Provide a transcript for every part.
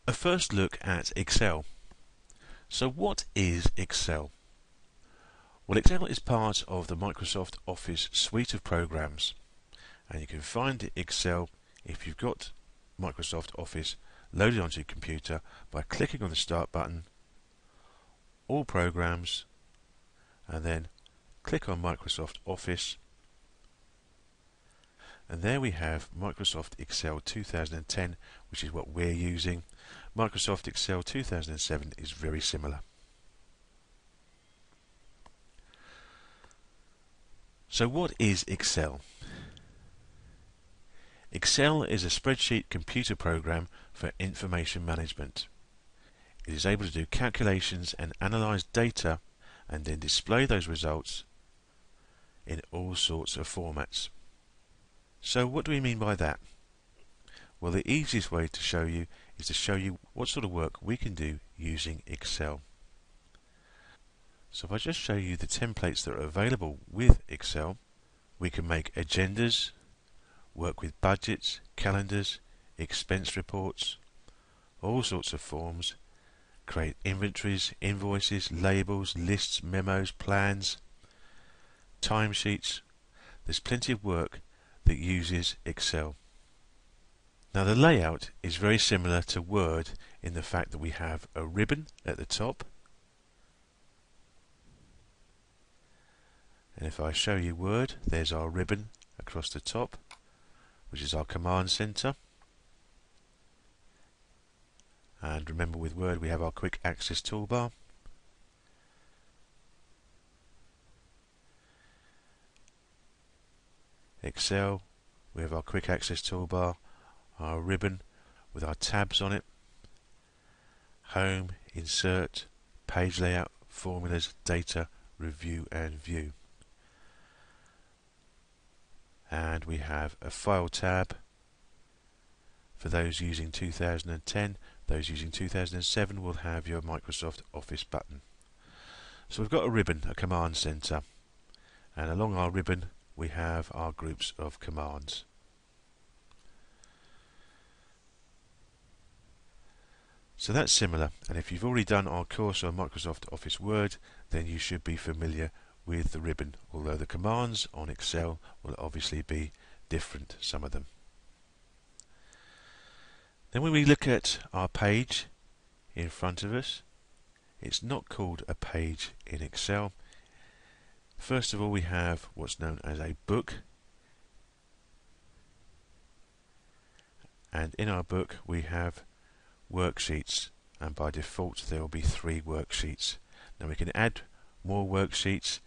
A first look at Excel. So what is Excel? Well, Excel is part of the Microsoft Office suite of programs, and you can find Excel if you've got Microsoft Office loaded onto your computer by clicking on the Start button, All Programs, and then click on Microsoft Office, and there we have Microsoft Excel 2010, which is what we're using. Microsoft Excel 2007 is very similar. So what is Excel? Excel is a spreadsheet computer program for information management. It is able to do calculations and analyze data and then display those results in all sorts of formats. So what do we mean by that? Well, the easiest way to show you is to show you what sort of work we can do using Excel. So if I just show you the templates that are available with Excel, we can make agendas, work with budgets, calendars, expense reports, all sorts of forms, create inventories, invoices, labels, lists, memos, plans, timesheets. There's plenty of work that uses Excel. Now the layout is very similar to Word in the fact that we have a ribbon at the top, and if I show you Word, there's our ribbon across the top, which is our command center. And remember, with Word we have our quick access toolbar. Excel, we have our quick access toolbar, our ribbon with our tabs on it, home, insert, page layout, formulas, data, review and view. And we have a file tab for those using 2010. Those using 2007 will have your Microsoft Office button. So we've got a ribbon, a command center, and along our ribbon we have our groups of commands. So that's similar, and if you've already done our course on Microsoft Office Word, then you should be familiar with the ribbon, although the commands on Excel will obviously be different, some of them. Then when we look at our page in front of us, it's not called a page in Excel. First of all, we have what's known as a book, and in our book we have worksheets, and by default there will be 3 worksheets. Now we can add more worksheets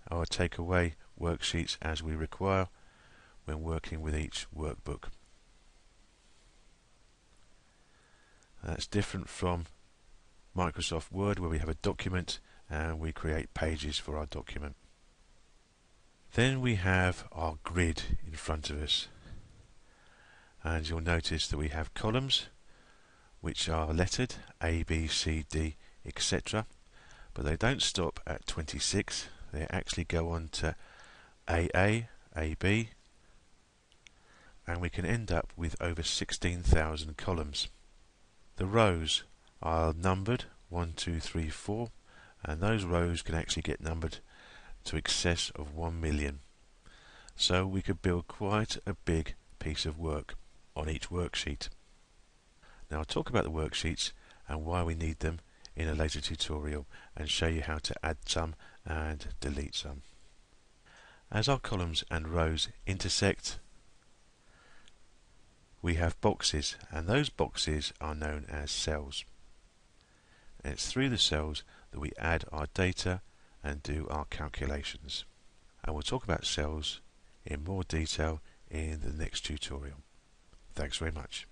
or take away worksheets as we require when working with each workbook. That's different from Microsoft Word, where we have a document and we create pages for our document. Then we have our grid in front of us, and you'll notice that we have columns which are lettered A, B, C, D, etc. But they don't stop at 26, they actually go on to AA, AB, and we can end up with over 16,000 columns. The rows are numbered 1, 2, 3, 4, and those rows can actually get numbered to excess of 1 million. So we could build quite a big piece of work on each worksheet. Now I'll talk about the worksheets and why we need them in a later tutorial, and show you how to add some and delete some. As our columns and rows intersect, we have boxes, and those boxes are known as cells. And it's through the cells that we add our data and do our calculations. And we'll talk about cells in more detail in the next tutorial. Thanks very much.